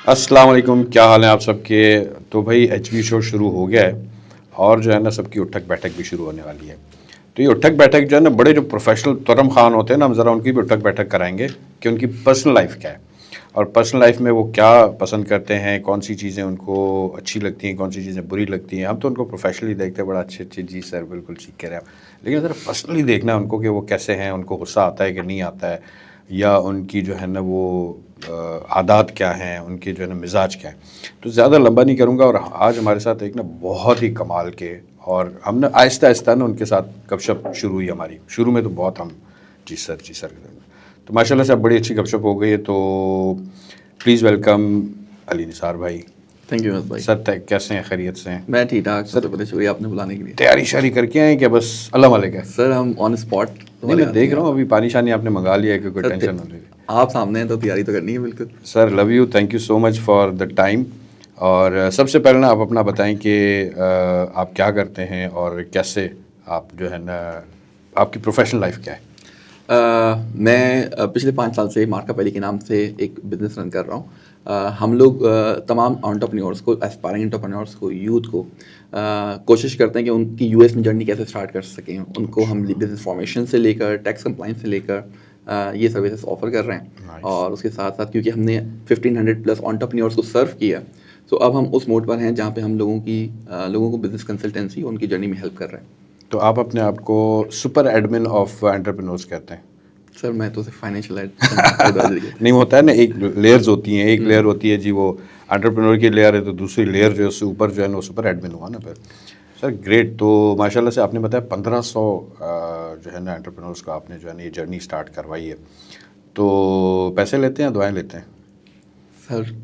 अस्सलाम वालेकुम, क्या हाल है आप सबके। तो भाई एचबी शो शुरू हो गया है और जो है ना सबकी उठक बैठक भी शुरू होने वाली है। तो ये उठक बैठक जो है ना बड़े जो प्रोफेशनल तुरम खान होते हैं ना, हम ज़रा उनकी भी उठक बैठक कराएंगे कि उनकी पर्सनल लाइफ क्या है और पर्सनल लाइफ में वो क्या पसंद करते हैं, कौन सी चीज़ें उनको अच्छी लगती हैं, कौन सी चीज़ें बुरी लगती हैं। हम तो उनको प्रोफेशनली देखते हैं, बड़ा अच्छे अच्छे, जी सर बिल्कुल ठीक कह रहे हैं आप, लेकिन ज़रा पर्सनली देखना है उनको कि वो कैसे हैं, उनको गुस्सा आता है कि नहीं आता है, या उनकी जो है ना वो आदात क्या हैं, उनके जो है ना मिजाज क्या है। तो ज़्यादा लंबा नहीं करूँगा और आज हमारे साथ एक ना बहुत ही कमाल के, और हम ना आहिस्ता आहिस्ता ना उनके साथ गपशप शुरू हुई हमारी। शुरू में तो बहुत हम जी सर जी सर, तो माशाल्लाह से अब बड़ी अच्छी गपशप हो गई है। तो प्लीज़ वेलकम अली निसार भाई। थैंक यू भाई। सर कैसे हैं, खैरियत से हैं? मैं ठीक ठाक सर, पहले शुक्रिया आपने बुलाने के लिए। तैयारी शारी करके आए क्या, बस अल्लाह वाले का? सर हम ऑन स्पॉट नहीं, मैं देख रहा हूँ अभी पानी शानी आपने मंगा लिया है कि कोई टेंशन ना ले। आप सामने हैं तो तैयारी तो करनी है बिल्कुल। Sir love you, thank you so much for the time. और सबसे पहले ना आप अपना बताएं कि आप क्या करते हैं और कैसे आप जो है ना आपकी प्रोफेशनल लाइफ क्या है? मैं पिछले 5 साल से मार्का पैली के नाम से एक बिज़नेस रन कर रहा हूँ। हम लोग तमाम एंटरप्रेन्योर्स को, एस्पायरिंग एंटरप्रेन्योर्स को, यूथ को कोशिश करते हैं कि उनकी यूएस में जर्नी कैसे स्टार्ट कर सकें। उनको हम बिज़नेस फॉर्मेशन से लेकर टैक्स कंप्लाइंस से लेकर ये सर्विसेज ऑफर कर रहे हैं। Nice. और उसके साथ साथ क्योंकि हमने 1500 प्लस एंटरप्रेन्योर्स को सर्व किया, तो अब हम उस मोड पर हैं जहाँ पे हम लोगों को बिज़नेस कंसल्टेंसी उनकी जर्नी में हेल्प कर रहे हैं। तो आप अपने आप को सुपर एडमिन ऑफ एंटरप्रेन्योर्स कहते हैं? सर मैं तो सिर्फ फाइनेंशियल एड नहीं, होता है ना, एक लेयर्स होती हैं, एक लेयर होती है जी वो एंटरप्रेन्योर की लेयर है, तो दूसरी लेयर जो है उससे ऊपर जो है ना वो सुपर एडमिन हुआ ना फिर। Sir great. तो माशाल्लाह से आपने बताया 1500 जो है ना एंटरप्रेन्योर्स का आपने जो है ना ये जर्नी स्टार्ट करवाई है। तो पैसे लेते हैं, दुआएं लेते हैं? सर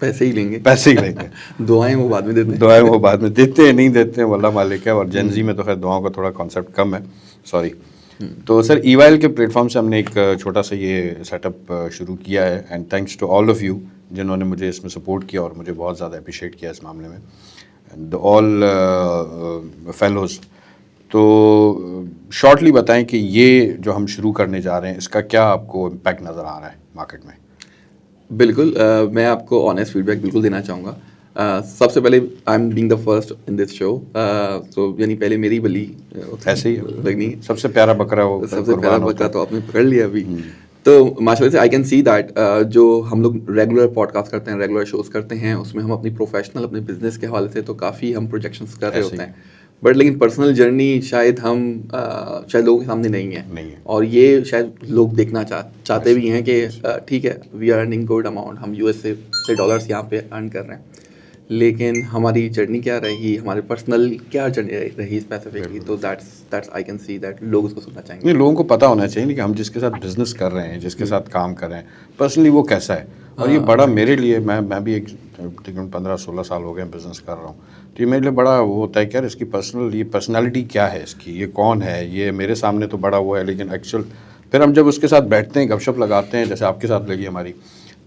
पैसे ही लेंगे। पैसे ही लेंगे। दुआएं वो बाद में देते हैं। दुआएं वो बाद में देते हैं, नहीं देते हैं वल्लाह मालिक है। और जेनजी में तो खैर दुआओं का थोड़ा कॉन्सेप्ट कम है, सॉरी। तो सर ईवाइल के प्लेटफॉर्म से हमने एक छोटा सा ये सेटअप शुरू किया है, and thanks to all of you जिन्होंने मुझे इसमें सपोर्ट किया और मुझे बहुत ज़्यादा अप्रिशिएट किया इस मामले में, एंड ऑल फेलोज़। तो शॉर्टली बताएं कि ये जो हम शुरू करने जा रहे हैं इसका क्या आपको इम्पैक्ट नज़र आ रहा है मार्केट में? बिल्कुल, मैं आपको ऑनेस्ट फीडबैक बिल्कुल देना चाहूँगा। सबसे पहले I am being the first in this show, तो यानी पहले मेरी बलि ऐसे ही लगनी। सबसे प्यारा बकरा वो सबसे प्यारा बकरा तो आपने पकड़ लिया अभी। तो माशाल्लाह से आई कैन सी दैट जो हम लोग रेगुलर पॉडकास्ट करते हैं, रेगुलर शोज करते हैं, उसमें हम अपनी प्रोफेशनल अपने बिजनेस के हवाले से तो काफ़ी हम प्रोजेक्शंस कर रहे होते हैं, बट लेकिन पर्सनल जर्नी शायद शायद लोगों के सामने नहीं है। और ये शायद लोग देखना चाहते भी हैं कि ठीक है, we are earning good amount, हम यूएस से डॉलर्स यहाँ पे अर्न कर रहे हैं, लेकिन हमारी जर्नी क्या रही, हमारे पर्सनल क्या जर्नी रही स्पेसिफिकली। तो that's I can see that लोग उसको सुनना चाहेंगे। नहीं, लोगों को पता होना चाहिए कि हम जिसके साथ बिजनेस कर रहे हैं, जिसके साथ काम कर रहे हैं, पर्सनली वो कैसा है। और ये बड़ा मेरे लिए, मैं भी एक तकरीबन 15-16 साल हो गए बिजनेस कर रहा हूँ, तो ये मेरे लिए बड़ा वो होता है कि यार इसकी ये पर्सनैलिटी क्या है, इसकी ये कौन है। ये मेरे सामने तो बड़ा वो है, लेकिन एक्चुअल फिर हम जब उसके साथ बैठते हैं, गपशप लगाते हैं, जैसे आपके साथ लगी हमारी,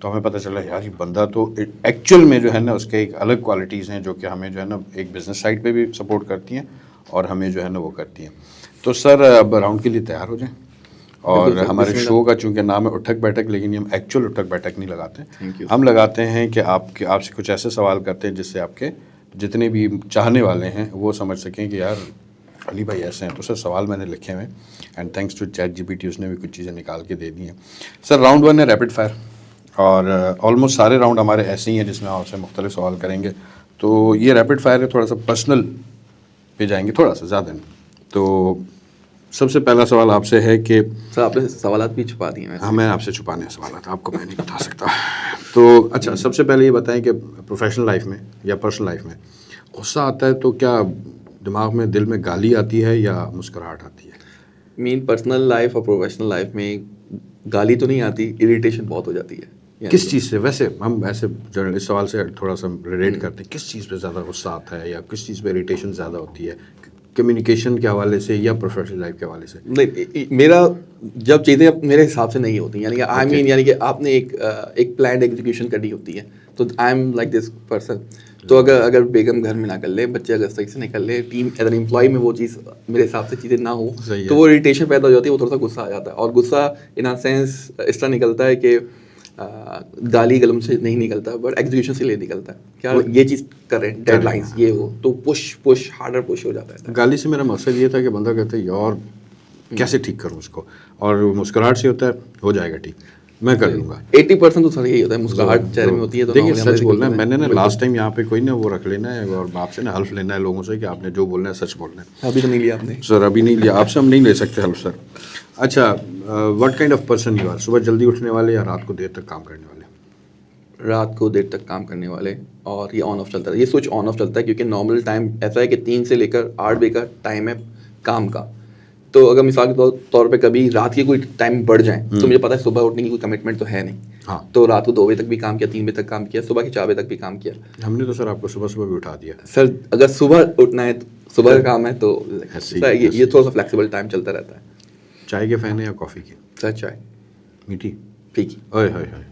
तो हमें पता चला यार ये बंदा तो एक्चुअल में जो है ना उसके एक अलग क्वालिटीज़ हैं जो कि हमें जो है ना एक बिज़नेस साइड पे भी सपोर्ट करती हैं और हमें जो है ना वो करती हैं। तो सर अब राउंड के लिए तैयार हो जाएं। और हमारे शो का चूँकि नाम है उठक बैठक, लेकिन हम एक्चुअल उठक बैठक नहीं लगाते, हम लगाते हैं कि आपसे कुछ ऐसे सवाल करते हैं जिससे आपके जितने भी चाहने वाले हैं वो समझ सकें कि यार अली भाई ऐसे हैं। तो सर सवाल मैंने लिखे हुए हैं, एंड थैंक्स टू ChatGPT उसने भी कुछ चीज़ें निकाल के दे दी हैं। सर राउंड 1 है रैपिड फायर, और ऑलमोस्ट सारे राउंड हमारे ऐसे ही हैं जिसमें आपसे मुख्तलिफ सवाल करेंगे। तो ये रैपिड फायर है, थोड़ा सा पर्सनल पे जाएंगे, थोड़ा सा ज़्यादा नहीं। तो सबसे पहला सवाल आपसे है कि सर आपने सवालात भी छुपा दिए हैं। हाँ, मैं आपसे छुपाने सवाल आपको मैं नहीं बता सकता। तो अच्छा, सबसे पहले ये बताएं कि प्रोफेशनल लाइफ में या पर्सनल लाइफ में गुस्सा आता है तो क्या दिमाग में, दिल में गाली आती है या मुस्कुराहट आती है? मीन पर्सनल लाइफ और प्रोफेशनल लाइफ में गाली तो नहीं आती, इरिटेशन बहुत हो जाती है। किस चीज़ से? वैसे हम ऐसे इस सवाल से थोड़ा सा रिलेट करते हैं, किस चीज़ पे ज़्यादा गुस्सा आता है या किस चीज़ पे इरिटेशन ज़्यादा होती है, कम्युनिकेशन के हवाले से या प्रोफेशनल लाइफ के हवाले से? नहीं, मेरा जब चीज़ें मेरे हिसाब से नहीं होती, यानी कि आई मीन यानी कि आपने एक प्लान एग्जीक्यूशन करनी होती है, तो I am like this person. तो अगर बेगम घर में ना कर ले, बच्चे अगर सही से नहीं कर ले, टीम एज एन एम्प्लॉय में वो चीज़ मेरे हिसाब से चीज़ें ना हो, तो वो इरिटेशन पैदा हो जाती है, वो थोड़ा सा गुस्सा आ जाता है। और गुस्सा इन अ सेंस इस तरह निकलता है कि गाली गलम से नहीं निकलता, बट एग्जीक्यूशन से ले निकलता है। क्या ये चीज़ करें, डेडलाइंस ये हो तो पुश हार्डर पुश हो जाता है। गाली से मेरा मकसद ये था कि बंदा कहता है यार कैसे ठीक करूँ उसको, और मुस्कुराहट से होता है हो जाएगा ठीक, मैं कर लूँगा। 80% तो सर यही होता है, मुस्कुराहट चेहरे में होती है। तो देखिए normally सच हम बोलना है, निकलते हैं। मैंने ना लास्ट टाइम यहाँ पे कोई ना वो रख लेना है और आपसे ना हल्फ लेना है लोगों से कि आपने जो बोलना है सच बोलना है। अभी तो नहीं लिया आपने। सर अभी नहीं लिया आपसे, हम नहीं ले सकते हेल्प सर। अच्छा, what kind of person you are? सुबह जल्दी उठने वाले या रात को देर तक काम करने वाले? रात को देर तक काम करने वाले, और ये ऑन ऑफ चलता है, ये स्विच ऑन ऑफ चलता है, क्योंकि नॉर्मल टाइम ऐसा है कि 3 से लेकर 8 बजे का टाइम है काम का। तो अगर मिसाल के तौर पे कभी रात की कोई टाइम बढ़ जाए तो मुझे पता है सुबह उठने की कोई कमिटमेंट तो है नहीं। हाँ। तो रात को 2 बजे तक भी काम किया, 3 बजे तक काम किया, सुबह के 4 बजे तक भी काम किया। हमने तो सर आपको सुबह सुबह भी उठा दिया। सर अगर सुबह उठना है तो सुबह का काम है तो हंसी, सर ये थोड़ा सा फ्लेक्सिबल टाइम चलता रहता है। चाय के फैन है या कॉफ़ी के? सर चाय मीठी? फीकी। ओए होए होए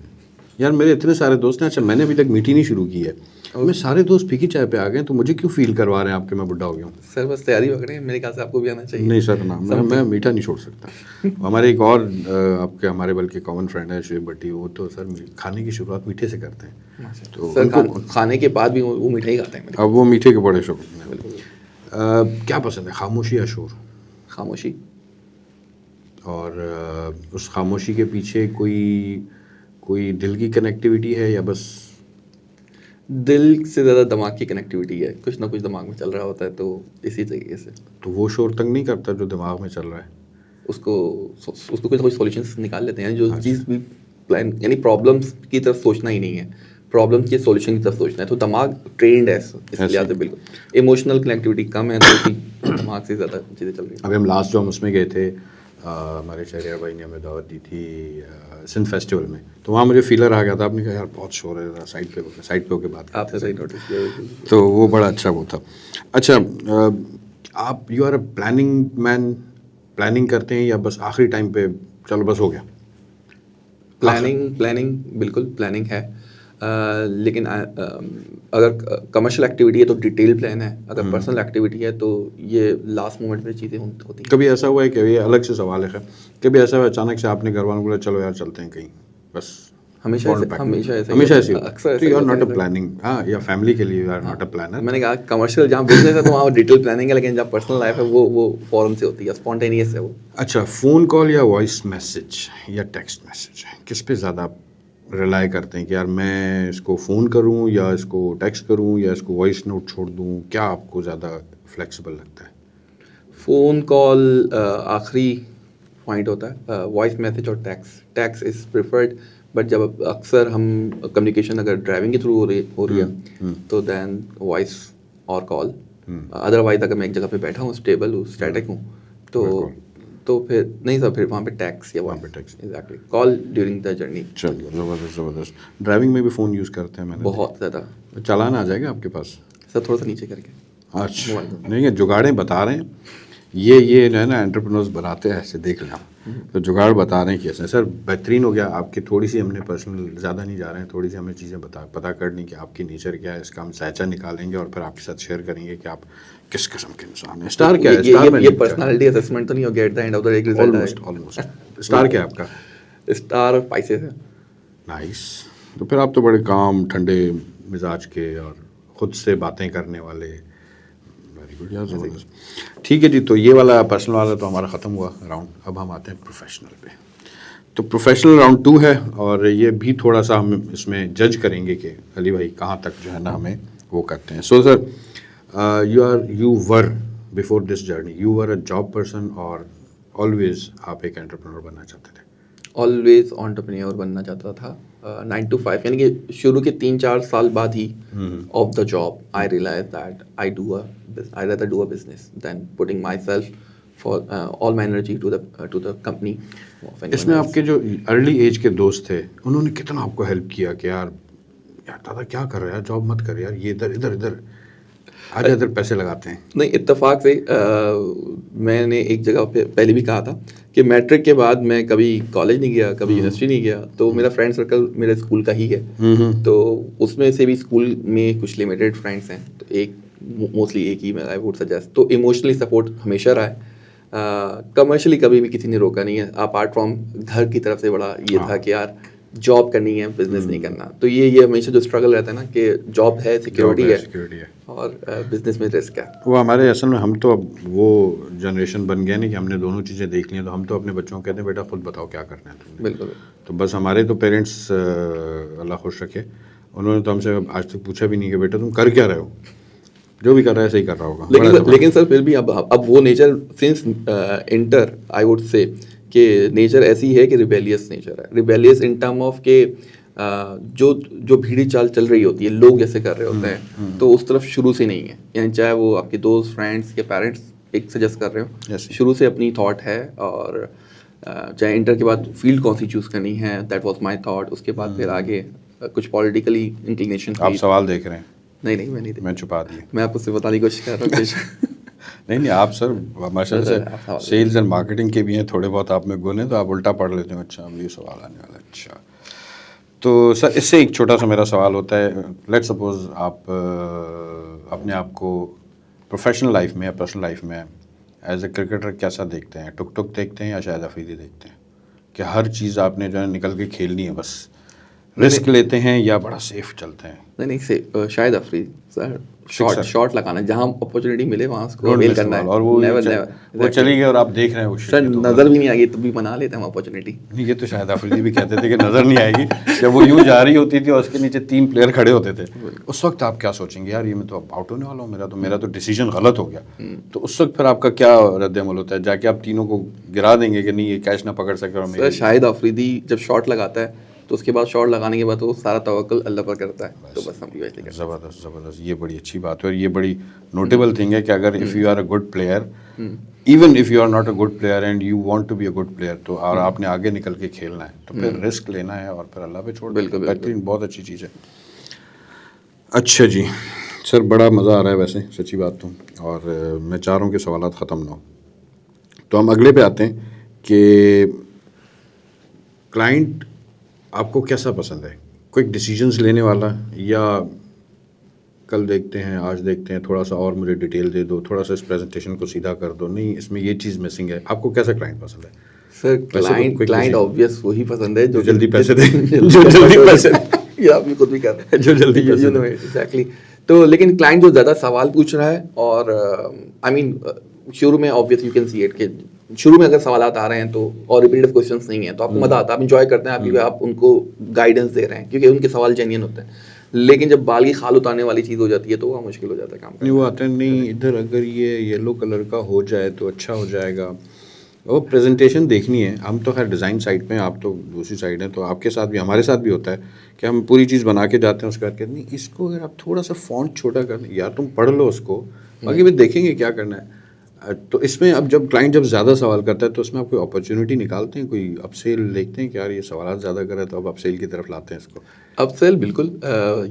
यार, मेरे इतने सारे दोस्त हैं। अच्छा, मैंने अभी तक मीठी नहीं शुरू की है। मैं सारे दोस्त फीकी चाय पे आ गए, तो मुझे क्यों फील करवा रहे हैं आपके मैं बुढ़ा हो गया हूँ? सर बस तैयारी पकड़े रहे हैं, मेरे ख्याल से आपको भी आना चाहिए। नहीं सर ना, मैं मीठा नहीं छोड़ सकता। हमारे एक और आपके हमारे बल्कि कॉमन फ्रेंड है शुएब भट्टी, वो तो सर खाने की शुरुआत मीठे से करते हैं। तो सर खाने के बाद भी वो मिठाई खाते हैं। अब वो मीठे के बड़े शौकीन हैं। क्या पसंद है, खामोशी या शोर? खामोशी। और उस खामोशी के पीछे कोई दिल की कनेक्टिविटी है या बस? दिल से ज़्यादा दिमाग की कनेक्टिविटी है, कुछ ना कुछ दिमाग में चल रहा होता है, तो इसी तरीके से। तो वो शोर तंग नहीं करता जो दिमाग में चल रहा है? उसको कुछ ना कुछ सॉल्यूशंस निकाल लेते हैं। जो चीज़ भी प्लान, यानी प्रॉब्लम्स की तरफ सोचना ही नहीं है, प्रॉब्लम्स के सॉल्यूशन की तरफ सोचना है। तो दिमाग ट्रेंड है इस लिहाज से। बिल्कुल इमोशनल कनेक्टिविटी कम है, तो दिमाग से ज़्यादा चीज़ें चल रही हैं। अभी हम लास्ट जो हम उसमें गए थे, हमारे शहरियार भाई ने हमें दावत दी थी सिंध फेस्टिवल में, तो वहाँ मुझे फीलर आ गया था। आपने कहा यार बहुत शोर है, साइड पे होके बात करते आपने सही नोटिस किया। तो वो बड़ा अच्छा वो था। अच्छा, आप you are a planning man, planning करते हैं या बस आखिरी टाइम पे चलो बस हो गया? प्लानिंग बिल्कुल प्लानिंग है। लेकिन अगर कमर्शियल एक्टिविटी है तो डिटेल प्लान है, अगर पर्सनल एक्टिविटी है तो ये लास्ट मोमेंट पे चीज़ें होती हैं। कभी ऐसा हुआ है कि ये अलग से सवाल है, कभी ऐसा हुआ अचानक से आपने घर वालों को बोला चलो यार चलते हैं कहीं, बस? हमेशा ऐसे अक्सर you are not a planning, हाँ, या फैमिली के लिए you are not a planner. मैंने कहा कमर्शियल जहाँ बिजनेस है तो वहाँ डिटेल प्लानिंग है, लेकिन जहाँ पर्सनल लाइफ है वो फौरन से होती है, स्पॉन्टेनियस है वो। अच्छा, फ़ोन कॉल या वॉइस मैसेज या टेक्स्ट मैसेज, किस पे ज़्यादा रिलाई करते हैं कि यार मैं इसको फ़ोन करूं या इसको टेक्स्ट करूं या इसको वॉइस नोट छोड़ दूं? क्या आपको ज़्यादा फ्लेक्सिबल लगता है? फ़ोन कॉल आखिरी पॉइंट होता है, वॉइस मैसेज और टेक्स्ट इज़ प्रिफर्ड, बट जब अक्सर हम कम्युनिकेशन अगर ड्राइविंग के थ्रू हो रही है तो देन वॉइस और कॉल। अदरवाइज अगर मैं एक जगह पे बैठा हूँ, स्टेबल हूँ, स्टैटिक हूँ, तो फिर नहीं सर, फिर वहाँ पे टैक्स या वहाँ पे tax exactly call during the journey. चलिए, ज़बरदस्त। ड्राइविंग में भी फ़ोन यूज़ करते हैं? मैंने बहुत ज़्यादा। चालान आ जाएगा आपके पास? सर थोड़ा सा नीचे करके। अच्छा, नहीं, ये जुगाड़ें बता रहे हैं, ये जो है ना एंटरप्रेन्योर्स बनाते हैं ऐसे, देख लें आप। तो जुगाड़ बता रहे हैं कि ऐसे सर बेहतरीन हो गया आपकी। थोड़ी सी हमने पर्सनल ज़्यादा नहीं जा रहे हैं, थोड़ी सी हमें चीज़ें पता करनी कि आपकी नेचर क्या है, इसका हम सैचा निकालेंगे और फिर आपके साथ शेयर करेंगे कि आप किस किस्म के इंसान हैं। स्टार क्या है? ये पर्सनालिटी असेसमेंट तो नहीं हो गया, at the end of the day result almost. Star क्या है आपका? स्टार पाइसेस है। नाइस। तो फिर आप तो बड़े काम ठंडे मिजाज के और ख़ुद से बातें करने वाले। वेरी गुड यार, ज़बरदस्त। ठीक है जी, तो ये वाला पर्सनल वाला तो हमारा ख़त्म हुआ राउंड। अब हम आते हैं प्रोफेशनल पे। तो प्रोफेशनल राउंड 2 है, और ये भी थोड़ा सा हम इसमें जज करेंगे कि अली भाई कहाँ तक जो है ना हमें वो करते हैं। So sir, you were before this journey, you were a job person और ऑलवेज आप एक एंटरप्रेन्योर बनना चाहते थे? ऑलवेज एंटरप्रेन्योर बनना चाहता था। 9 to 5, यानी कि शुरू के 3-4 साल बाद ही off the job I realise that I rather do a business than putting myself for all my energy to the company. इसमें आपके जो अर्ली एज के दोस्त थे उन्होंने कितना आपको हेल्प किया कि यार दादा क्या कर रहा है यार, जॉब मत कर यार, ये इधर आज इधर पैसे लगाते हैं? नहीं, इत्तेफाक से मैंने एक जगह पे पहले भी कहा था कि मैट्रिक के बाद मैं कभी कॉलेज नहीं गया, कभी यूनिवर्सिटी नहीं गया, तो मेरा फ्रेंड सर्कल मेरे स्कूल का ही है। तो उसमें से भी स्कूल में कुछ लिमिटेड फ्रेंड्स हैं, तो एक मोस्टली एक ही मैं आई वुड सजेस्ट। तो इमोशनली सपोर्ट हमेशा रहा है। कमर्शियली कभी भी किसी ने रोका नहीं है, अपार्ट फ्रॉम घर की तरफ से बड़ा ये था कि यार जॉब करनी है, बिजनेस नहीं करना। तो ये हमेशा जो स्ट्रगल रहता है ना कि जॉब है, सिक्योरिटी है और बिजनेस में रिस्क है। वो हमारे असल में हम तो अब वो जनरेशन बन गया नहीं कि हमने दोनों चीज़ें देख ली हैं, तो हम तो अपने बच्चों को कहते हैं बेटा खुद बताओ क्या करना है तुमने। बिल्कुल। तो बस हमारे तो पेरेंट्स अल्लाह खुश रखे, उन्होंने तो हमसे आज तक पूछा भी नहीं कि बेटा तुम कर क्या रहे हो, जो भी कर रहा है सही कर रहा होगा। लेकिन सर फिर भी अब वो nature since inter I would say कि नेचर ऐसी है कि रिबेलियस नेचर है। रिबेलियस इन टर्म ऑफ के जो भीड़ी चाल चल रही होती है, लोग जैसे कर रहे होते हैं, तो उस तरफ शुरू से नहीं है। यानी चाहे वो आपके दोस्त, फ्रेंड्स या पेरेंट्स एक सजेस्ट कर रहे हो, शुरू से अपनी थॉट है। और चाहे इंटर के बाद फील्ड कौन सी चूज़ करनी है, दैट वाज माय थॉट। उसके बाद फिर आगे कुछ पॉलिटिकली इंक्लिनेशन। आप सवाल देख रहे हैं? नहीं मैं नहीं, मैं छुपा दिए। मैं आपको सिर्फ बताने की कोशिश कर रहा हूँ। नहीं आप सर माशाल्लाह से सेल्स एंड मार्केटिंग के भी हैं, थोड़े बहुत आप में गुण हैं, तो आप उल्टा पढ़ लेते हो। अच्छा अब ये सवाल आने वाला है। अच्छा तो सर इससे एक छोटा सा मेरा सवाल होता है, लेट्स सपोज आप अपने आप को प्रोफेशनल लाइफ में या पर्सनल लाइफ में एज ए क्रिकेटर कैसा देखते हैं? टुक टुक देखते हैं या शायद अफरीदी देखते हैं कि हर चीज़ आपने जो है निकल के खेलनी है, बस रिस्क लेते हैं या बड़ा सेफ चलते हैं? नहीं शायद अफरीदी सर, शॉट लगाना, जहाँ अपॉर्चुनिटी मिले वहाँ उसको अवेल करना है। और वो चली गई और आप देख रहे हैं सर नज़र भी नहीं आएगी तब भी बना लेते हैं अपॉर्चुनिटी। नहीं ये तो शायद अफरीदी भी कहते थे कि नज़र नहीं आएगी। जब वो यूँ जा रही होती थी और उसके नीचे 3 प्लेयर खड़े होते थे, उस वक्त आप क्या सोचेंगे? यार ये मैं तो आउट होने वाला हूँ, मेरा तो डिसीजन गलत हो गया। तो उस वक्त फिर आपका क्या रद्द-ए-अमल होता है? जाके आप तीनों को गिरा देंगे कि नहीं ये कैच ना पकड़ सके? सर शायद अफरीदी जब शॉट लगाता है तो उसके बाद शॉट लगाने के बाद वो सारा तवक्कुल अल्लाह पर करता है। तो बस हम भी वैसे करते हैं। ज़बरदस्त, ये बड़ी अच्छी बात है और ये बड़ी नोटेबल थिंग है कि अगर if you are a good player, even if you are not a good player and you want to be a good player, तो और आपने आगे निकल के खेलना है तो फिर रिस्क लेना है और फिर अल्लाह पे छोड़। बिल्कुल बेहतरीन, बहुत अच्छी चीज़ है। अच्छा जी सर, बड़ा मज़ा आ रहा है वैसे सच्ची बात तो, और मैं चाह रहा हूँ कि सवालात ख़त्म ना हो। तो हम अगले पे आते हैं कि क्लाइंट आपको कैसा पसंद है? क्विक डिसीजंस लेने वाला, या कल देखते हैं आज देखते हैं, थोड़ा सा और मुझे डिटेल दे दो, थोड़ा सा इस प्रेजेंटेशन को सीधा कर दो, नहीं इसमें ये चीज़ मिसिंग है? आपको कैसा क्लाइंट पसंद है? सर क्लाइंट ऑब्वियस वही पसंद है जो जल्दी पैसे दे, जो जल्दी पैसे ये आप भी खुद भी कर रहे हैं, जो जल्दी पैसे दे। एग्जैक्टली। तो लेकिन क्लाइंट जो ज़्यादा सवाल पूछ रहा है, और आई मीन शुरू में obvious you can see it कि शुरू में अगर सवालात आ रहे हैं तो और रिपीटेटिव क्वेश्चंस नहीं है तो आपको मजा आता है, आप इंजॉय करते हैं, आप उनको गाइडेंस दे रहे हैं क्योंकि उनके सवाल जेन्युइन होते हैं। लेकिन जब बाल की खाल उतारने वाली चीज़ हो जाती है तो वह मुश्किल हो जाता है काम करना। नहीं वो आता है, नहीं इधर अगर ये येलो कलर का हो जाए तो अच्छा हो जाएगा। वो प्रेजेंटेशन देखनी है। हम तो खैर डिज़ाइन साइड पे हैं, आप तो दूसरी साइड हैं, तो आपके साथ भी हमारे साथ भी होता है कि हम पूरी चीज़ बना के जाते हैं, उसके बाद कहते नहीं इसको अगर आप थोड़ा सा फॉन्ट छोटा कर दें, यार तुम पढ़ लो उसको, बाकी भी देखेंगे क्या करना है। तो इसमें अब जब क्लाइंट जब ज़्यादा सवाल करता है तो उसमें आप कोई अपॉर्चुनिटी निकालते हैं, कोई अपसेल देखते हैं कि यार ये सवाल ज़्यादा कर रहा है तो अब अपसेल की तरफ लाते हैं इसको? अपसेल बिल्कुल,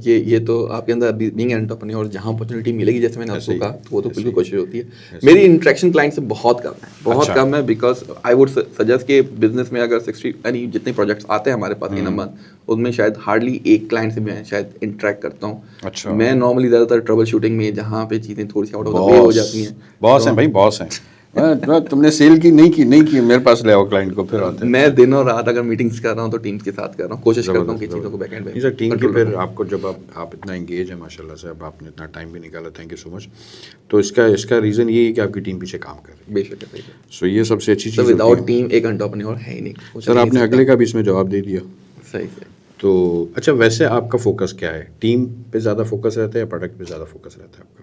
ये तो आपके अंदर बीइंग एंटरप्रेन्योर जहाँ अपॉर्चुनिटी मिलेगी, जैसे मैंने आपको कहा, तो वो तो बिल्कुल कोशिश होती है। मेरी इंटरेक्शन क्लाइंट से बहुत कम है, बहुत कम है, बिकॉज आई वुड सजेस्ट कि बिजनेस में अगर 60 यानी जितने प्रोजेक्ट्स आते हैं हमारे पास इन अ मंथ, उनमें शायद हार्डली एक क्लाइंट से मैं शायद इंटरेक्ट करता हूँ। अच्छा। मैं नॉर्मली ज़्यादातर ट्रबल शूटिंग में जहाँ पे चीज़ें थोड़ी सी आउट ऑफ द वे हो जाती हैं। बॉस हैं भाई, बॉस हैं। तुमने सेल की नहीं की मेरे पास ले आओ क्लाइंट को, फिर आते हैं। मैं दिन और रात अगर मीटिंग्स कर रहा हूँ तो टीम्स के साथ कर रहा हूँ, कोशिश करता हूँ कि चीज़ों को बैकएंड में। सर टीम की फिर आपको जब आप इतना एंगेज है माशाल्लाह से, अब आपने इतना टाइम भी निकाला, थैंक यू सो मच। तो इसका रीज़न ये है कि आपकी टीम पीछे काम कर रही है। बेशक है। सो ये सबसे अच्छी चीज़। विदाउट टीम एक एंटरप्रेन्योर है ही नहीं। सर आपने अगले का भी इसमें जवाब दे दिया। सही। तो अच्छा, वैसे आपका फोकस क्या है? टीम पे ज़्यादा फोकस रहता है या प्रोडक्ट पे ज़्यादा फोकस रहता है आपका?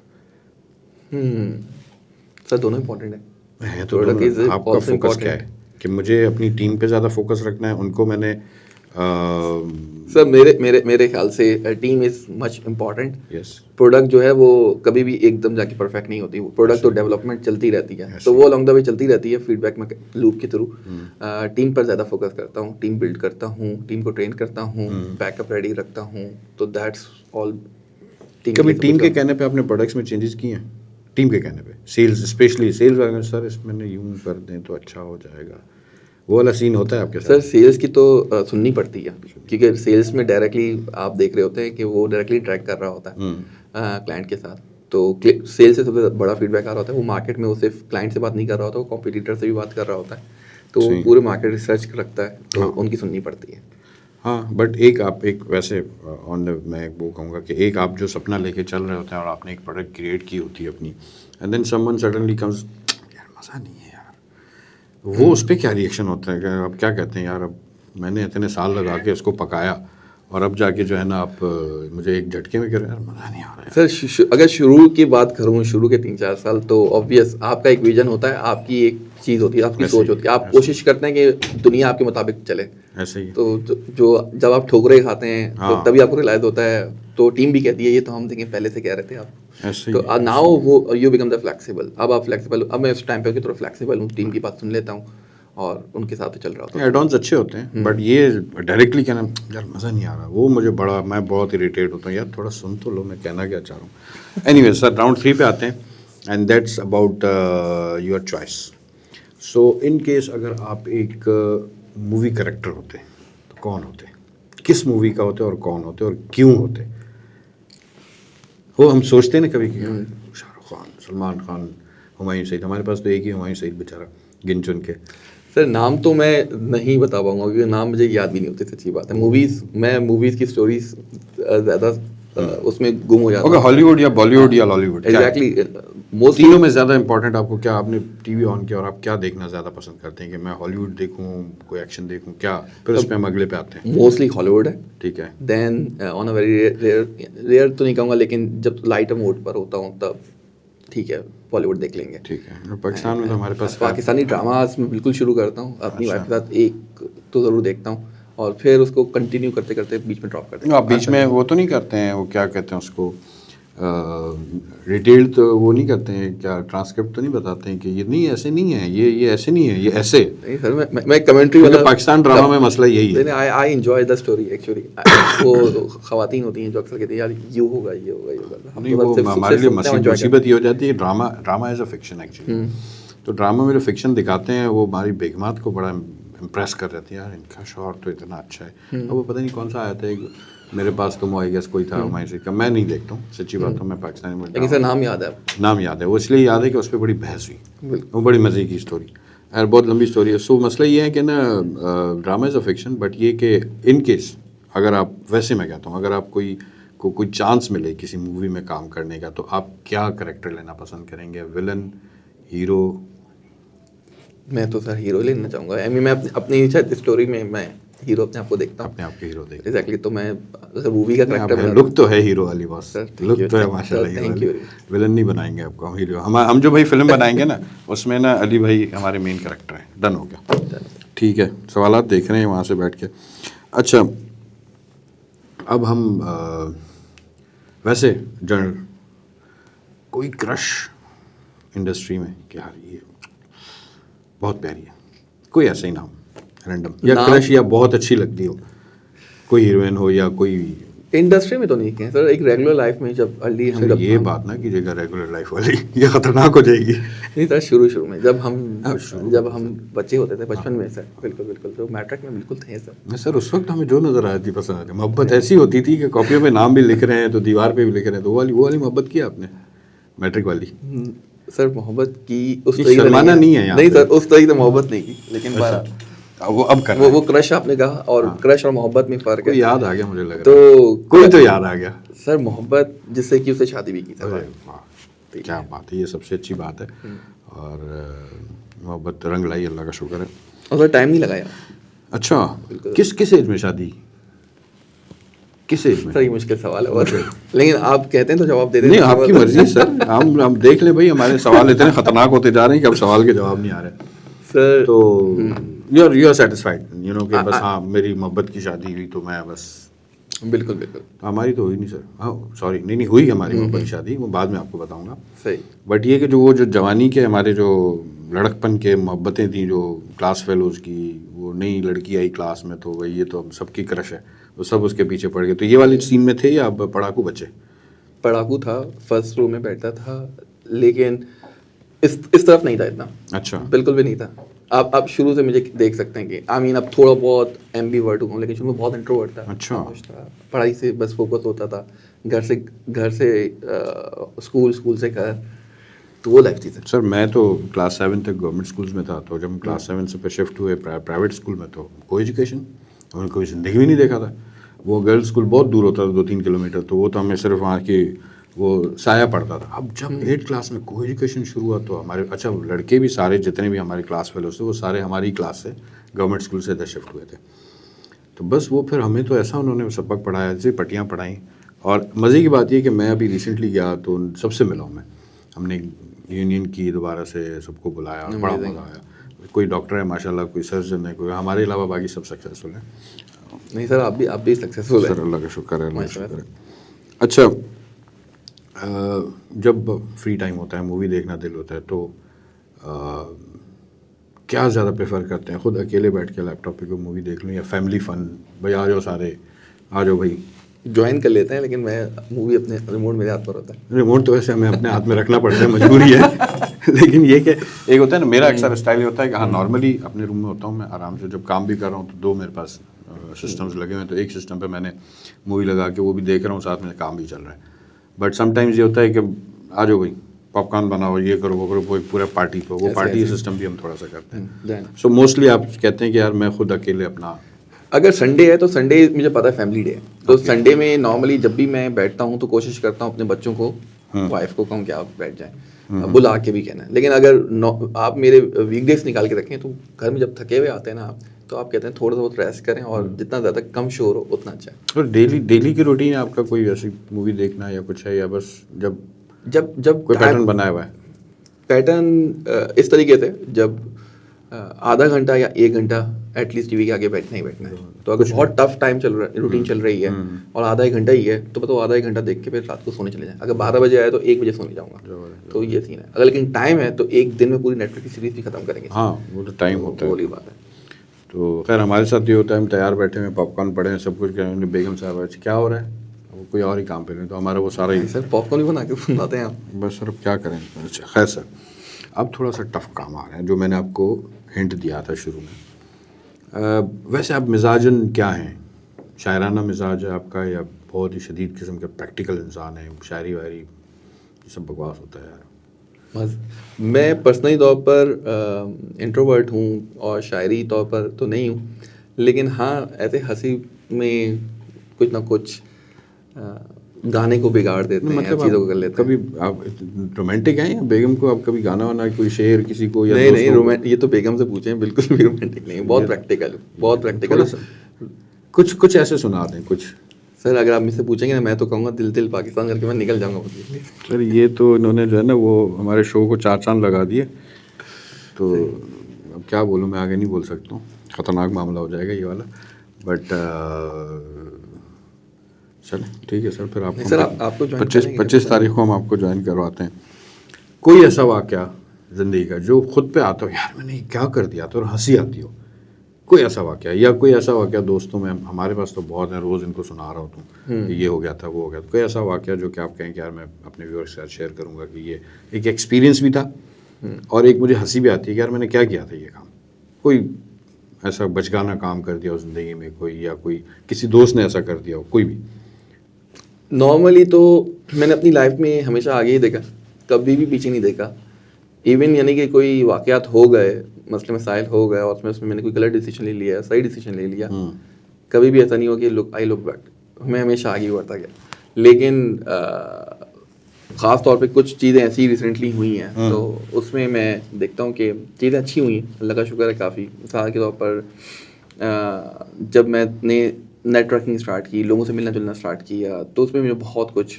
सर दोनों इंपॉर्टेंट है। तो आपका फोकस क्या है कि मुझे अपनी टीम पे ज़्यादा फोकस रखना है, उनको मैंने सर मेरे ख्याल से team is much important. Yes. Product जो है वो कभी भी एकदम जाके परफेक्ट नहीं होती, प्रोडक्ट तो डेवलपमेंट चलती रहती है, तो वो अलॉन्ग द वे चलती रहती है फीडबैक में लूप के थ्रू। टीम पर ज़्यादा फोकस करता हूँ, टीम बिल्ड करता हूँ, टीम को ट्रेन करता हूँ, बैकअप रेडी रखता हूँ, तो दैट्स ऑल। कभी टीम के कहने पे आपने प्रोडक्ट्स में चेंजेस किए हैं? टीम के कहने पे सेल्स, स्पेशली सेल्स वाले, सर इसमें यूँ कर दें तो अच्छा हो जाएगा, वो वाला सीन होता है आपके साथ? सर सेल्स की तो सुननी पड़ती है, क्योंकि सेल्स में डायरेक्टली आप देख रहे होते हैं कि वो डायरेक्टली इंटरेक्ट कर रहा होता है क्लाइंट के साथ, तो सेल्स से सबसे बड़ा फीडबैक आ रहा होता है। वो मार्केट में वो सिर्फ क्लाइंट से बात नहीं कर रहा होता, वो कॉम्पिटिटर से भी बात कर रहा होता है, तो वो पूरे मार्केट रिसर्च रखता है, तो उनकी सुननी पड़ती है। हाँ, बट एक आप एक वैसे ऑन मैं वो कहूँगा कि एक आप जो सपना लेके चल रहे होते हैं और आपने एक प्रोडक्ट क्रिएट की होती है अपनी, and then someone suddenly comes, यार मज़ा नहीं है यार, वो उस पर क्या रिएक्शन होता है? आप क्या कहते हैं यार, अब मैंने इतने साल लगा के उसको पकाया और अब जाके जो है ना आप मुझे एक झटके में कह रहे हैं यार मज़ा नहीं आ रहा है। सर अगर शुरू की बात करूँ, शुरू के 3-4 साल, तो ऑब्वियस आपका एक विजन होता है, आपकी एक चीज़ होती है, आपकी ऐसे सोच ही, होती है, आप ऐसे कोशिश करते हैं कि दुनिया आपके मुताबिक चले। ऐसे ही। तो जो जब आप ठोकरे खाते हैं तो हाँ। तभी आपको रियलाइज होता है, तो टीम भी कहती है ये तो हम देखें पहले से कह रहे थे आप। ऐसे तो ही। नाउ वो यू बिकम द फ्लेक्सिबल, अब आप फ्लेक्सिबल, अब मैं उस टाइम पे थोड़ा फ्लेक्सिबल हूँ, टीम की बात सुन लेता हूँ और उनके साथ चल रहा होता हूँ। एड-ऑन्स अच्छे होते हैं, बट ये डायरेक्टली कहना यार मज़ा नहीं आ रहा, वो मुझे बड़ा, मैं बहुत इरिटेट होता हूँ, यार थोड़ा सुन तो लो मैं कहना क्या चाह रहा हूँ। एनीवे सर, राउंड 3 पे आते हैं, and that's about your choice. So in case अगर आप एक मूवी कैरेक्टर होते तो कौन होते, किस मूवी का होते और कौन होते और क्यों होते? वो हम सोचते हैं ना कभी कि शाहरुख खान, सलमान खान, हुमायूं सईद, हमारे पास तो एक ही हुमायूं सईद बेचारा गिन चुन के। सर नाम तो मैं नहीं बता पाऊंगा क्योंकि नाम मुझे याद भी नहीं होते, सच्ची बात है। मूवीज की स्टोरीज ज़्यादा उसमें गुम हो जाता ओके, हॉलीवुड या बॉलीवुड या लॉलीवुड, एग्जैक्टली। तीनों में ज़्यादा इंपॉर्टेंट आपको क्या, आपने टीवी ऑन किया और आप क्या देखना ज़्यादा पसंद करते हैं कि मैं हॉलीवुड देखूं, कोई एक्शन देखूं, क्या? फिर उस पर हम अगले पे आते हैं। मोस्टली हॉलीवुड है। ठीक है। Then on a very rare तो नहीं कहूँगा, लेकिन जब लाइटर मोड पर होता हूँ तब ठीक है बॉलीवुड देख लेंगे। ठीक है, पाकिस्तान में तो हमारे पास पाकिस्तानी ड्रामास में बिल्कुल शुरू करता हूँ अपनी वाइफ के साथ, एक तो ज़रूर देखता हूँ और फिर उसको कंटिन्यू करते करते बीच में ड्रॉप कर देता हूँ। आप बीच में वो तो नहीं करते हैं, वो क्या कहते हैं उसको, डिटेल तो वो नहीं करते हैं क्या, ट्रांसक्रिप्ट तो नहीं बताते हैं कि ये नहीं ऐसे नहीं है, ये ऐसे नहीं है, ये ऐसे? नहीं सर, मैं कमेंट्री वाला, पाकिस्तान ड्रामा में मसला यही है। I enjoy the story actually. वो खवातीन होती हैं जो अक्सर कहती हैं यार ये होगा ये होगा ये होगा, हम नहीं, तो वो सिर्फ हमारे लिए सुनते हैं, enjoy मुसीबत ये हो जाती है, drama as a fiction actually. तो ड्रामा में जो फिक्शन दिखाते हैं वो हमारी बेगमात को बड़ा इम्प्रेस कर रहे थे, यार इनका शौहर तो इतना अच्छा है। अब वो पता नहीं कौन सा आया था, मेरे पास तो आई गेस कोई था हुमायूं सईद का, मैं नहीं देखता हूँ सच्ची बात है, मैं पाकिस्तानी में लेकिन सर नाम याद है आपको? नाम याद है, वो इसलिए याद है कि उस पर बड़ी बहस हुई, वो बड़ी मज़े की स्टोरी और बहुत लंबी स्टोरी है। सो मसला ये है कि ना, drama is a fiction, but ये कि इन केस अगर आप, वैसे मैं कहता हूँ अगर आप कोई चांस मिले किसी मूवी में काम करने का, तो आप क्या करेक्टर लेना पसंद करेंगे, विलन, हीरो? मैं तो सर हीरो लेना चाहूँगा। आई मीन मैं अपनी शायद स्टोरी में मैं हीरो अपने आप को देखता हूँ। अपने आप के हीरो देख, एग्जैक्टली। तो मैं अगर मूवी का करेक्टर लुक तो है हीरो वाली boss, sir, thank look you, तो है sir. माशाल्लाह Sir, हीरो thank वाली। you. विलन नहीं बनाएंगे आपको, हम हीरो, हम जो भाई फिल्म बनाएंगे ना उसमें ना अली भाई हमारे मेन करेक्टर हैं। डन हो गया, ठीक है। सवालात देख रहे हैं वहाँ से बैठ के। अच्छा, अब हम वैसे जनरल कोई क्रश इंडस्ट्री में कि यार ये बहुत प्यारी है, कोई ऐसा ही नाम रैंडम, या क्रश, या बहुत अच्छी लगती हो कोई हीरोइन हो या कोई? इंडस्ट्री में तो नहीं है सर, एक रेगुलर लाइफ में जब अर्ली हम ये बात ना कीजिएगा रेगुलर लाइफ वाली, ये खतरनाक हो जाएगी। नहीं सर, शुरू में जब हम बच्चे होते थे बचपन में सर, बिल्कुल तो मैट्रिक में बिल्कुल थे सर। सर उस वक्त हमें जो नज़र आई थी पसंद आती, मोहब्बत ऐसी होती थी कि कॉपियों पे नाम भी लिख रहे हैं तो दीवार पे भी लिख रहे हैं, तो वो वाली मोहब्बत की आपने, मैट्रिक वाली? सर मोहब्बत की उस ये तरीके शर्माना नहीं है यहाँ नहीं पे। सर, उस तरीके से मोहब्बत नहीं की, लेकिन वो अब कर रहे हैं। वो क्रश आपने कहा, और क्रश और मोहब्बत में फ़र्क कोई है। याद आ गया मुझे लग रहा है, तो कोई तो याद आ गया सर, मोहब्बत जिससे कि उसे शादी भी की अरे सर। वाह, क्या बात है, ये सबसे अच्छी बात है। और मोहब्बत रंग लाई, अल्लाह का शुक्र है। और सर टाइम नहीं लगाया। अच्छा, किस एज में शादी, किस एज में? सर ये मुश्किल सवाल है बहुत, लेकिन आप कहते हैं तो जवाब दे दें। नहीं, आपकी मर्जी है सर, हम देख ले भाई, हमारे सवाल इतने खतरनाक होते जा रहे हैं कि अब सवाल के जवाब नहीं आ रहे सर। तो you are satisfied, you know, कि बस हाँ मेरी मोहब्बत की शादी हुई तो मैं बस। बिल्कुल हमारी तो हुई नहीं सर, हाँ सॉरी, नहीं हुई हमारी मोहब्बत की शादी, वो बाद में आपको बताऊंगा। सही। बट ये कि जो जवानी के हमारे जो लड़कपन के मोहब्बतें थी, जो क्लास फेलोज़ की, वो नई लड़की आई क्लास में तो वही, ये तो हम सबकी क्रश है, वो सब उसके पीछे पड़ गए। तो ये वाले सीन में थे या अब पढ़ाकू बच्चे? पढ़ाकू था, फर्स्ट रो में बैठता था, लेकिन इस तरफ नहीं था इतना। अच्छा, बिल्कुल भी नहीं था। आप शुरू से मुझे देख सकते हैं कि अब थोड़ा बहुत एम्बीवर्ट हूँ, लेकिन शुरू में बहुत इंट्रोवर्ट था। अच्छा। था, पढ़ाई से बस फोकस होता था, घर से स्कूल से घर, तो वो लाइफ थी सर। सर मैं तो क्लास 7 तक गवर्नमेंट स्कूल्स में था, तो जब हम क्लास 7 से पे शिफ्ट हुए प्राइवेट स्कूल में, तो को एजुकेशन, उन्होंने कोई ज़िंदगी भी नहीं देखा था। वो गर्ल्स स्कूल बहुत दूर होता था, 2-3 किलोमीटर, तो वो तो हमें सिर्फ वहाँ की वो साया पड़ता था। अब जब 8th क्लास में को एजुकेशन शुरू हुआ तो हमारे अच्छा लड़के भी सारे जितने भी हमारे क्लास फेलोज थे वो सारे हमारी क्लास से गवर्नमेंट स्कूल से इधर शिफ्ट हुए थे। तो बस वो फिर हमें तो ऐसा उन्होंने सबक पढ़ाया, ऐसे पट्टियाँ पढ़ाई। और मज़े की बात ये कि मैं अभी रिसेंटली गया तो उन सबसे मिला हूँ मैं। हमने यूनियन की दोबारा से सबको बुलाया, बड़ा मज़ा आया। कोई डॉक्टर है माशाल्लाह, कोई सर्जन है, कोई हमारे अलावा बाकी सब सक्सेसफुल हैं। नहीं सर, आप भी सक्सेसफुल सर अल्लाह का शुक्र है, अल्लाह का शुक्र है। अच्छा, जब फ्री टाइम होता है, मूवी देखना दिल होता है, तो क्या ज़्यादा प्रेफर करते हैं? खुद अकेले बैठ के लैपटॉप पे कोई मूवी देख लूँ या फैमिली फन, भाई आ जाओ सारे, आ जाओ भाई? ज्वाइन कर लेते हैं, लेकिन मैं मूवी अपने रिमोट मेरे हाथ पर होता है। रिमोट तो वैसे हमें अपने हाथ में रखना पड़ता है, मजबूरी है। लेकिन ये कि एक होता है ना, मेरा अक्सर स्टाइल होता है कि हाँ नॉर्मली अपने रूम में होता हूँ मैं आराम से, जब काम भी कर रहा हूँ तो 2 मेरे पास सिस्टम्स लगे हुए हैं, तो एक सिस्टम पे मैंने मूवी लगा के वो भी देख रहा हूँ, साथ में काम भी चल रहा है। बट समटाइम्स ये होता है कि आ जाओ भाई पॉपकॉर्न बनाओ, ये करो वो करो, वो एक पूरा पार्टी को, वो पार्टी सिस्टम भी हम थोड़ा सा करते हैं। सो मोस्टली आप कहते हैं कि यार मैं खुद अकेले अपना, अगर संडे है तो संडे मुझे पता है फैमिली डे है, तो संडे में नॉर्मली जब भी मैं बैठता हूँ तो कोशिश करता हूँ अपने बच्चों को, वाइफ को कहूँ कि आप बैठ जाएं, बुला के भी कहना है। लेकिन अगर आप मेरे वीकडेज निकाल के रखें तो घर में जब थके हुए आते हैं ना आप, तो आप कहते हैं थोड़ा बहुत रेस्ट करें और जितना ज़्यादा कम शोर हो उतना अच्छा है। और डेली की रूटीन आपका कोई ऐसी मूवी देखना या कुछ है, या बस जब कोई पैटर्न बनाया हुआ है? पैटर्न इस तरीके से, जब आधा घंटा या 1 घंटा एटलीस्ट टीवी के आगे बैठना ही बैठना है। तो अगर बहुत टफ टाइम चल रहा है, रूटीन चल रही है और आधा 1 घंटा ही है, तो बताओ आधा 1 घंटा देख के फिर रात को सोने चले जाए। अगर 12 बजे आए तो 1 बजे सोने जाऊंगा, तो ये सीन है। अगर लेकिन टाइम है तो एक दिन में पूरी नेटफ्लिक्स की सीरीज भी खत्म करेंगे। हाँ वो तो टाइम होता है, वही बात है। तो खैर हमारे साथ ये होता है, हम तैयार बैठे हैं, पॉपकॉर्न पड़े हैं, सब कुछ कह रहे हैं, बेगम साहब आज क्या हो रहा है, वो कोई और ही काम पे नहीं, तो हमारा वो सारा ही सर पॉपकॉर्न भी बना के सुनाते हैं आप? बस सर अब क्या करें। अच्छा खैर सर, अब थोड़ा सा टफ काम आ रहा है जो मैंने आपको हिंट दिया था शुरू में। वैसे आप मिजाजन क्या हैं? शायराना मिजाज है आपका या बहुत ही शदीद किस्म का प्रैक्टिकल इंसान है, शायरी वायरी ये सब बकवास होता है यार? बस मैं पर्सनली तौर पर इंट्रोवर्ट हूँ और शायरी तौर पर तो नहीं हूँ, लेकिन हाँ ऐसे हंसी में कुछ ना कुछ गाने को बिगाड़ देते हैं, मतलब चीज़ों को कर लेते हैं। कभी आप रोमांटिक हैं या बेगम को आप कभी गाना वाना कोई शेर किसी को या नहीं दोस्तों को? रोमांटिक, ये तो बेगम से पूछें, बिल्कुल भी रोमांटिक नहीं, बहुत प्रैक्टिकल, बहुत प्रैक्टिकल। कुछ ऐसे सुना दें कुछ। सर अगर आप मुझसे पूछेंगे ना, मैं तो कहूँगा दिल दिल पाकिस्तान करके मैं निकल जाऊँगा। सर ये तो इन्होंने जो है ना वो हमारे शो को 4 चांद लगा दिए, तो अब क्या बोलूँ, मैं आगे नहीं बोल सकता हूँ, ख़तरनाक मामला हो जाएगा ये वाला। बट चल ठीक है सर, फिर आपको 25 तारीख को हम आपको ज्वाइन करवाते हैं। कोई ऐसा वाक़या ज़िंदगी का जो खुद पे आता हो, यार मैंने क्या कर दिया था, और हंसी आती हो, कोई ऐसा वाक़या, या कोई ऐसा वाक़या दोस्तों में, हमारे पास तो बहुत है, रोज़ इनको सुना रहा होता हूँ कि ये हो गया था वो हो गया था, कोई ऐसा वाक़या जो कि आप कहें कि यार मैं अपने व्यूअर्स के साथ शेयर करूँगा कि ये एक एक्सपीरियंस भी था और एक मुझे हंसी भी आती है कि यार मैंने क्या किया था ये काम, कोई ऐसा बचगाना काम कर दिया हो ज़िंदगी में कोई, या कोई किसी दोस्त ने ऐसा कर दिया हो, कोई भी? नॉर्मली तो मैंने अपनी लाइफ में हमेशा आगे ही देखा, कभी भी पीछे नहीं देखा। इवन यानी कि कोई वाक़यात हो गए, मसले मसाइल हो गए और उसमें मैंने कोई गलत डिसीजन ले लिया, सही डिसीजन ले लिया, कभी भी ऐसा नहीं हो कि आई लुक बैक, मैं हमेशा आगे ही बढ़ता गया। लेकिन ख़ास तौर पे कुछ चीज़ें ऐसी रिसेंटली हुई हैं तो उसमें मैं देखता हूँ कि चीज़ें अच्छी हुई हैं, अल्लाह का शुक्र है काफ़ी। मिसाल के तौर पर जब मैंने नेटवर्किंग स्टार्ट की, लोगों से मिलना जुलना स्टार्ट किया, तो उसमें मुझे बहुत कुछ,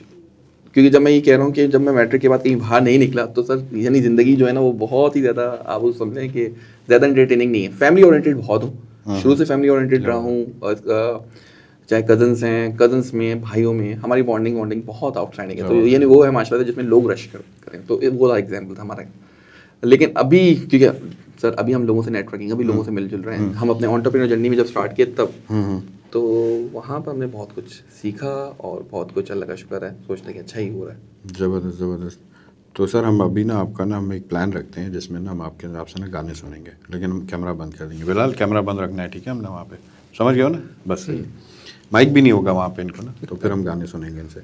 क्योंकि जब मैं ये कह रहा हूँ कि जब मैं मैट्रिक के बाद कहीं बाहर नहीं निकला तो सर यानी ज़िंदगी जो है ना वो बहुत ही ज़्यादा, आप वो समझें कि ज़्यादा एंटरटेनिंग नहीं है। फैमिली ओरिएंटेड बहुत हूँ, शुरू से फैमिली ओरिएंटेड रहा हूँ, चाहे कज़न्स हैं, कज़न्स में भाइयों में हमारी बॉन्डिंग बहुत आउटस्टैंडिंग है। तो यानी वो है माशाल्लाह जिसमें लोग रश करें, तो वो वाला एग्जाम्पल था हमारा। लेकिन अभी क्योंकि सर अभी हम लोगों से नेटवर्किंग, अभी लोगों से मिलजुल रहे हैं, हम अपने एंटरप्रेन्योर जर्नी में जब स्टार्ट किए तब, तो वहाँ पर हमने बहुत कुछ सीखा और बहुत कुछ अल्लाह का शुक्र है, सोचते कि अच्छा ही हो रहा है। ज़बरदस्त। तो सर हम अभी ना आपका ना हम एक प्लान रखते हैं जिसमें ना हम आपसे ना गाने सुनेंगे, लेकिन हम कैमरा बंद कर देंगे, फिलहाल कैमरा बंद रखना है, ठीक है? हमने वहाँ पे समझ गए हो ना, बस सही, माइक भी नहीं होगा वहाँ पे इनको ना, तो फिर हम गाने सुनेंगे इनसे।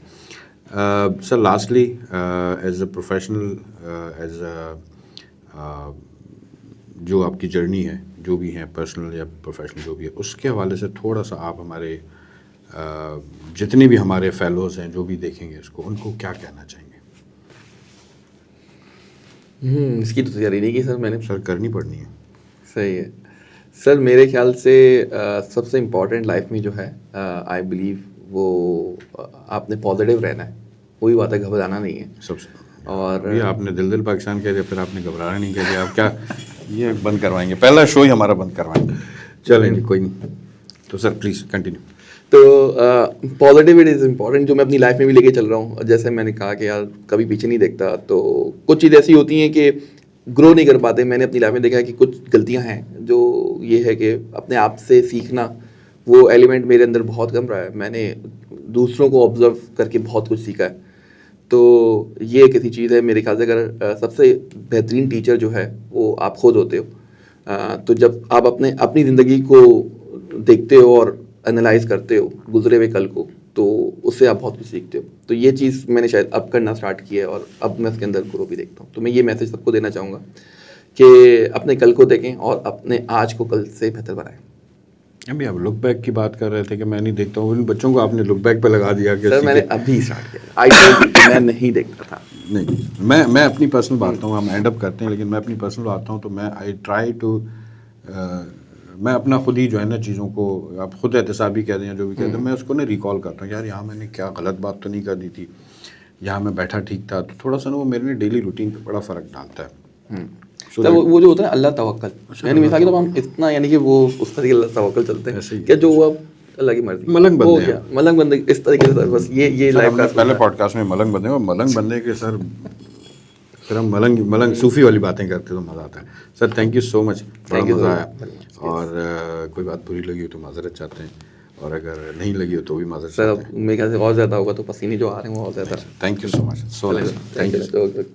Sir lastly as a professional, as a जो आपकी जर्नी है, जो भी है पर्सनल या प्रोफेशनल जो भी है, उसके हवाले से थोड़ा सा आप हमारे जितने भी हमारे फेलोज़ हैं जो भी देखेंगे इसको, उनको क्या कहना चाहेंगे? इसकी तो तैयारी नहीं की सर मैंने। सर करनी पड़नी है। सही है सर। मेरे ख्याल से सबसे इम्पोर्टेंट लाइफ में जो है, आई बिलीव वो आपने पॉजिटिव रहना है। वही बात है, घबराना नहीं है। सबसे और ये आपने दिल दिल पाकिस्तान कह दिया, फिर आपने घबराना नहीं कह दिया। आप क्या ये बंद करवाएंगे? पहला शो ही हमारा बंद करवाएंगे। चलेंगे, कोई नहीं। तो सर प्लीज़ कंटिन्यू। तो पॉजिटिविटी इज़ इम्पॉर्टेंट, जो मैं अपनी लाइफ में भी लेके चल रहा हूँ। जैसे मैंने कहा कि यार कभी पीछे नहीं देखता, तो कुछ चीज़ें ऐसी होती हैं कि ग्रो नहीं कर पाते। मैंने अपनी लाइफ में देखा है कि कुछ गलतियाँ हैं, जो ये है कि अपने आप से सीखना, वो एलिमेंट मेरे अंदर बहुत कम रहा है। मैंने दूसरों को ऑब्जर्व करके बहुत कुछ सीखा है। तो ये एक ऐसी चीज़ है मेरे ख्याल से, अगर सबसे बेहतरीन टीचर जो है वो आप खुद होते हो। तो जब आप अपनी ज़िंदगी को देखते हो और एनालाइज करते हो गुजरे हुए कल को, तो उससे आप बहुत कुछ सीखते हो। तो ये चीज़ मैंने शायद अब करना स्टार्ट किया है, और अब मैं इसके अंदर ग्रो भी देखता हूँ। तो मैं ये मैसेज सबको देना चाहूँगा कि अपने कल को देखें और अपने आज को कल से बेहतर बनाएं। अभी आप लुक बैक की बात कर रहे थे कि मैं नहीं देखता हूँ, उन बच्चों को आपने लुक बैक पे लगा दिया कि सर मैंने अभी स्टार्ट किया। आई थिंक मैं नहीं देखता था। नहीं, मैं अपनी पर्सनल बात हूँ, हम एंड अप करते हैं, लेकिन मैं अपनी पर्सनल बात हूँ तो मैं आई ट्राई टू, मैं अपना खुद ही जो है ना चीज़ों को, आप खुद एहतसाबी कह दें या जो भी कहते हैं, मैं उसको ना रिकॉल करता हूँ। यार यहाँ मैंने क्या गलत बात तो नहीं कर दी थी, यहाँ मैं बैठा ठीक था। तो थोड़ा सा ना वो मेरे डेली रूटीन पे बड़ा फ़र्क डालता है। तो वो जो होता है अल्लाह तवक्कल, यानी मिसाल के तो हम इतना, यानी कि वो उस तरीके अल्लाह तवक्कल चलते हैं क्या, जो अब अल्लाह की मर्जी, मलंग बंदे हैं। मलंग बंदे इस तरीके से सर। बस ये लाइफ का पहले पॉडकास्ट में मलंग बंदे, और मलंग बंदे के सर फिर हम मलंग सूफ़ी वाली बातें करते तो मज़ा आता है। Sir thank you so much, बड़ा मज़ा आया। और कोई बात बुरी लगी हो तो माजरत चाहते हैं, और अगर नहीं लगी हो तो भी माजरत चाहते हैं। सर मेरे ख्याल से और ज़्यादा होगा, तो पसीने जो आ रहे हैं वो और ज़्यादा। Thank you so much, so nice, thank you.